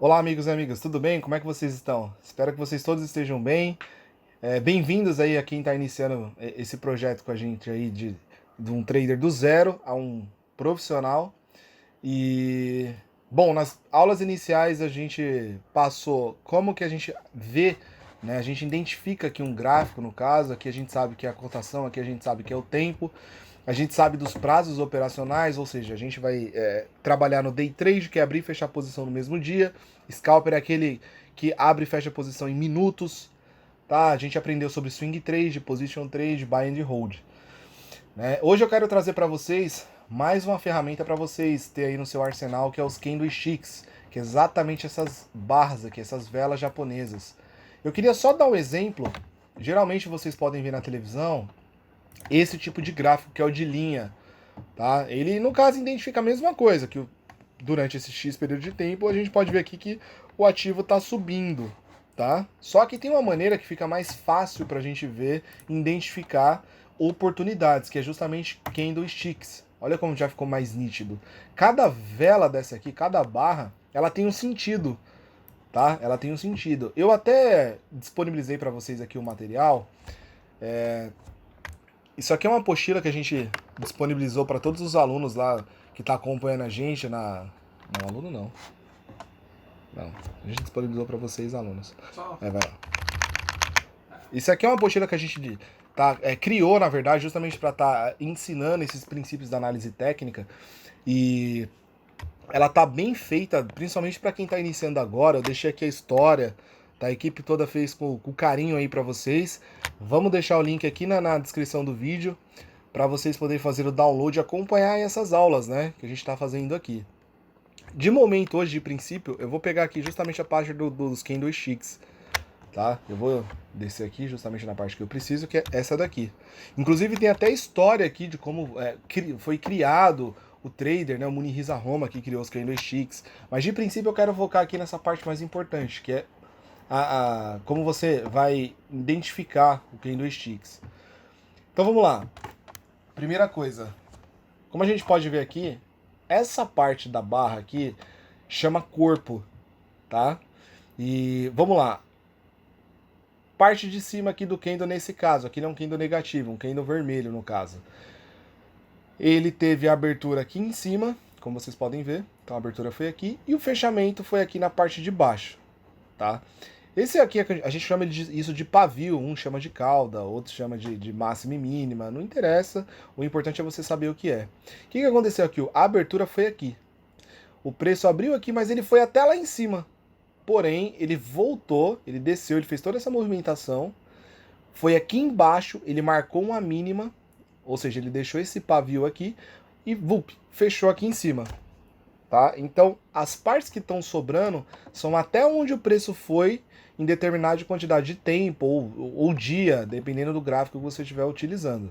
Olá, amigos e amigas, tudo bem? Como é que vocês estão? Espero que vocês todos estejam bem. Bem-vindos aí a quem está iniciando esse projeto com a gente aí de um trader do zero a um profissional. E, bom, nas aulas iniciais a gente passou como que a gente vê, né? A gente identifica aqui um gráfico, no caso, aqui a gente sabe que é a cotação, aqui a gente sabe que é o tempo. A gente sabe dos prazos operacionais, ou seja, a gente vai trabalhar no day trade, que é abrir e fechar a posição no mesmo dia. Scalper é aquele que abre e fecha a posição em minutos. Tá? A gente aprendeu sobre swing trade, position trade, buy and hold. Né? Hoje eu quero trazer para vocês mais uma ferramenta para vocês ter aí no seu arsenal, que é os candlesticks, que é exatamente essas barras aqui, essas velas japonesas. Eu queria só dar um exemplo. Geralmente vocês podem ver na televisão esse tipo de gráfico, que é o de linha. Tá? Ele, no caso, identifica a mesma coisa, que durante esse X período de tempo a gente pode ver aqui que o ativo está subindo. Tá? Só que tem uma maneira que fica mais fácil para a gente ver e identificar oportunidades, que é justamente candlesticks. Olha como já ficou mais nítido. Cada vela dessa aqui, cada barra, ela tem um sentido, tá? Ela tem um sentido. Eu até disponibilizei para vocês aqui o material. Isso aqui é uma apostila que a gente disponibilizou para todos os alunos lá que tá acompanhando a gente na. Não, aluno não. Não. A gente disponibilizou para vocês, alunos. Vai lá. Isso aqui é uma apostila que a gente criou, na verdade, justamente para estar ensinando esses princípios da análise técnica. E ela tá bem feita, principalmente para quem tá iniciando agora. Eu deixei aqui a história, tá? A equipe toda fez com carinho aí para vocês. Vamos deixar o link aqui na descrição do vídeo para vocês poderem fazer o download e acompanhar essas aulas, né, que a gente está fazendo aqui. De momento, hoje, de princípio, eu vou pegar aqui justamente a página dos candlesticks, tá? Eu vou descer aqui justamente na parte que eu preciso, que é essa daqui. Inclusive tem até história aqui de como foi criado o trader, né, o Munihisa Roma, que criou os candlesticks. Mas de princípio eu quero focar aqui nessa parte mais importante, que é como você vai identificar o candlesticks. Então vamos lá. Primeira coisa, como a gente pode ver aqui, essa parte da barra aqui chama corpo, tá? E vamos lá. Parte de cima aqui do candle nesse caso, aqui não é um candle negativo, um candle vermelho no caso. Ele teve a abertura aqui em cima, como vocês podem ver. Então a abertura foi aqui e o fechamento foi aqui na parte de baixo, tá? Esse aqui a gente chama isso de pavio, um chama de cauda, outro chama de máxima e mínima, não interessa, o importante é você saber o que é. O que aconteceu aqui? A abertura foi aqui. O preço abriu aqui, mas ele foi até lá em cima. Porém, ele voltou, ele desceu, ele fez toda essa movimentação, foi aqui embaixo, ele marcou uma mínima, ou seja, ele deixou esse pavio aqui e fechou aqui em cima. Tá? Então, as partes que estão sobrando são até onde o preço foi em determinada quantidade de tempo ou dia, dependendo do gráfico que você estiver utilizando.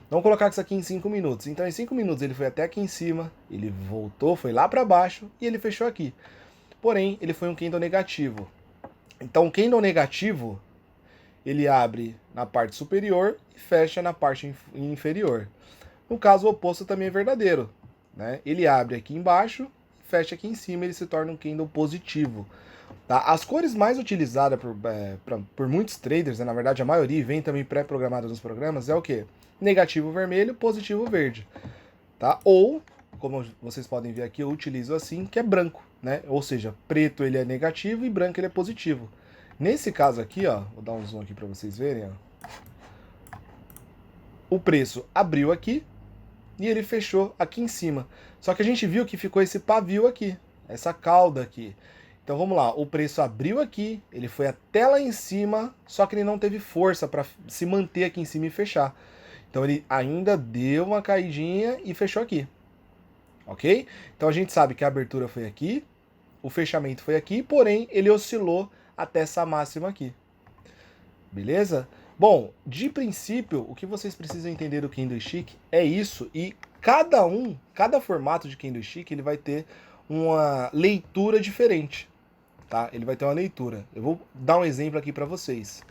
Vamos colocar isso aqui em 5 minutos. Então, em 5 minutos ele foi até aqui em cima, ele voltou, foi lá para baixo e ele fechou aqui. Porém, ele foi um candle negativo. Então, o candle negativo, ele abre na parte superior e fecha na parte inferior. No caso, o oposto também é verdadeiro. Né? Ele abre aqui embaixo, fecha aqui em cima, ele se torna um candle positivo. Tá? As cores mais utilizadas por muitos traders, né? Na verdade a maioria vem também pré-programada nos programas, é o que? Negativo vermelho, positivo verde. Tá? Ou, como vocês podem ver aqui, eu utilizo assim, que é branco. Né? Ou seja, preto ele é negativo e branco ele é positivo. Nesse caso aqui, ó, vou dar um zoom aqui para vocês verem. Ó. O preço abriu aqui e ele fechou aqui em cima. Só que a gente viu que ficou esse pavio aqui, essa cauda aqui. Então vamos lá, o preço abriu aqui, ele foi até lá em cima, só que ele não teve força para se manter aqui em cima e fechar. Então ele ainda deu uma caidinha e fechou aqui. Ok? Então a gente sabe que a abertura foi aqui, o fechamento foi aqui, porém ele oscilou até essa máxima aqui. Beleza? Bom, de princípio, o que vocês precisam entender do candlestick é isso, e cada formato de candlestick, ele vai ter uma leitura diferente, tá? Ele vai ter uma leitura. Eu vou dar um exemplo aqui para vocês.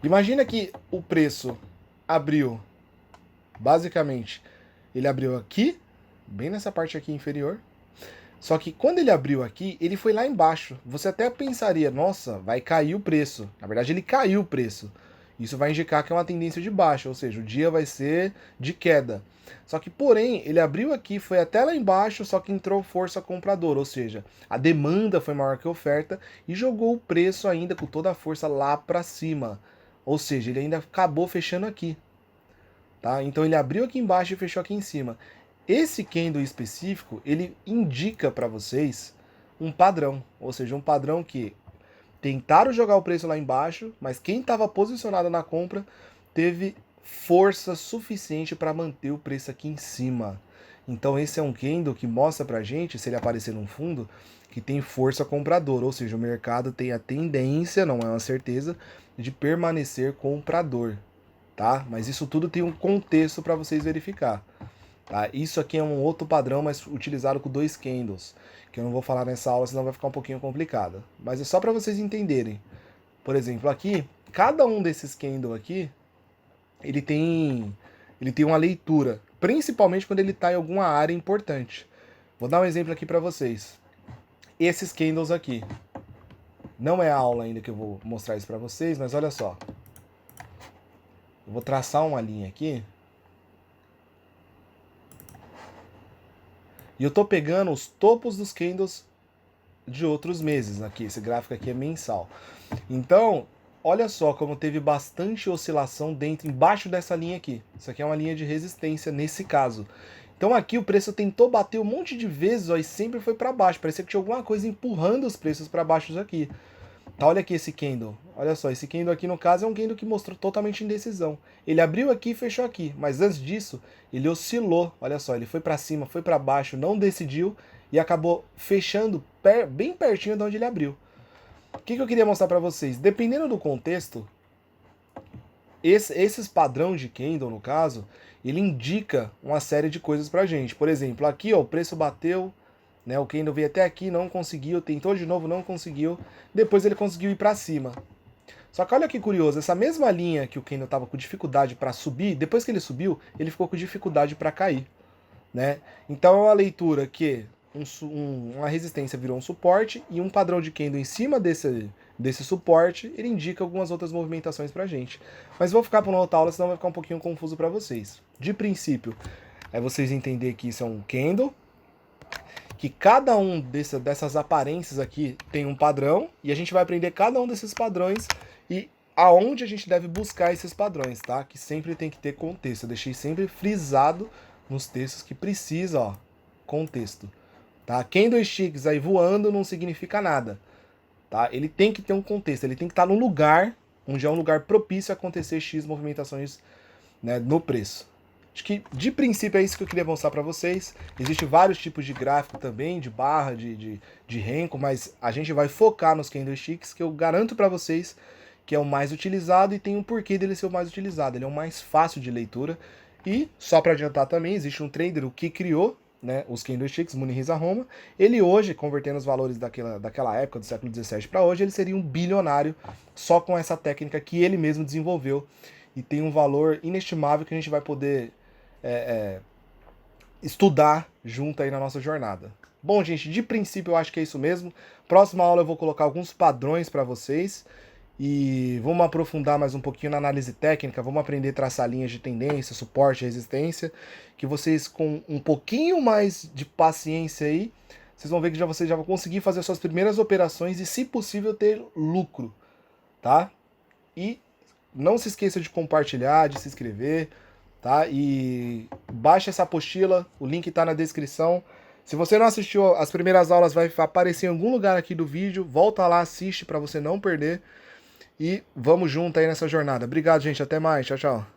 Imagina que o preço abriu, basicamente, ele abriu aqui, bem nessa parte aqui inferior, Só que quando ele abriu aqui, ele foi lá embaixo. Você até pensaria, nossa, vai cair o preço. Na verdade, ele caiu o preço. Isso vai indicar que é uma tendência de baixa, ou seja, o dia vai ser de queda. Só que, porém, ele abriu aqui, foi até lá embaixo, só que entrou força compradora, ou seja, a demanda foi maior que a oferta e jogou o preço ainda com toda a força lá para cima. Ou seja, ele ainda acabou fechando aqui. Tá? Então ele abriu aqui embaixo e fechou aqui em cima. Esse candle específico, ele indica para vocês um padrão, ou seja, um padrão que tentaram jogar o preço lá embaixo, mas quem estava posicionado na compra teve força suficiente para manter o preço aqui em cima. Então esse é um candle que mostra pra gente, se ele aparecer num fundo, que tem força compradora, ou seja, o mercado tem a tendência, não é uma certeza, de permanecer comprador, tá? Mas isso tudo tem um contexto para vocês verificar. Tá? Isso aqui é um outro padrão, mas utilizado com 2 candles, que eu não vou falar nessa aula, senão vai ficar um pouquinho complicado. Mas é só para vocês entenderem. Por exemplo, aqui, cada um desses candles aqui, ele tem uma leitura, principalmente quando ele está em alguma área importante. Vou dar um exemplo aqui para vocês. Esses candles aqui. Não é a aula ainda que eu vou mostrar isso para vocês, mas olha só. Eu vou traçar uma linha aqui. E eu tô pegando os topos dos candles de outros meses aqui. Esse gráfico aqui é mensal. Então, olha só como teve bastante oscilação embaixo dessa linha aqui. Isso aqui é uma linha de resistência nesse caso. Então aqui o preço tentou bater um monte de vezes, ó, e sempre foi para baixo. Parecia que tinha alguma coisa empurrando os preços para baixo aqui. Tá, olha aqui esse candle. Olha só, esse candle aqui no caso é um candle que mostrou totalmente indecisão. Ele abriu aqui e fechou aqui, mas antes disso ele oscilou. Olha só, ele foi para cima, foi para baixo, não decidiu e acabou fechando bem pertinho de onde ele abriu. O que eu queria mostrar para vocês? Dependendo do contexto, esses padrões de candle, no caso, ele indica uma série de coisas pra gente. Por exemplo, aqui ó, o preço bateu, né, o candle veio até aqui, não conseguiu, tentou de novo, não conseguiu, depois ele conseguiu ir para cima. Só que olha que curioso, essa mesma linha que o candle estava com dificuldade para subir, depois que ele subiu, ele ficou com dificuldade para cair, né? Então é uma leitura que uma resistência virou um suporte e um padrão de candle em cima desse suporte, ele indica algumas outras movimentações pra gente. Mas vou ficar para uma outra aula, senão vai ficar um pouquinho confuso para vocês. De princípio, é vocês entenderem que isso é um candle, que cada um dessas aparências aqui tem um padrão, e a gente vai aprender cada um desses padrões e aonde a gente deve buscar esses padrões, tá? Que sempre tem que ter contexto. Eu deixei sempre frisado nos textos que precisa, ó, contexto. Tá? Candlesticks aí voando não significa nada, tá? Ele tem que ter um contexto, ele tem que estar num lugar onde é um lugar propício a acontecer X movimentações, né, no preço. Acho que, de princípio, é isso que eu queria mostrar para vocês. Existem vários tipos de gráfico também, de barra, de renko, mas a gente vai focar nos candlesticks, que eu garanto para vocês que é o mais utilizado e tem um porquê dele ser o mais utilizado. Ele é o mais fácil de leitura. E, só para adiantar também, existe um trader que criou, né, os candlesticks, Munihisa Roma. Ele hoje, convertendo os valores daquela época, do século XVII para hoje, ele seria um bilionário só com essa técnica que ele mesmo desenvolveu. E tem um valor inestimável que a gente vai poder estudar junto aí na nossa jornada. Bom, gente, de princípio eu acho que é isso mesmo. Próxima aula eu vou colocar alguns padrões para vocês e vamos aprofundar mais um pouquinho na análise técnica, vamos aprender a traçar linhas de tendência, suporte, resistência, que vocês com um pouquinho mais de paciência aí, vocês vão ver que vocês já vão conseguir fazer suas primeiras operações e, se possível, ter lucro, tá? E não se esqueça de compartilhar, de se inscrever, tá? E baixa essa apostila, o link está na descrição. Se você não assistiu as primeiras aulas, vai aparecer em algum lugar aqui do vídeo. Volta lá, assiste para você não perder. E vamos junto aí nessa jornada. Obrigado, gente. Até mais. Tchau, tchau.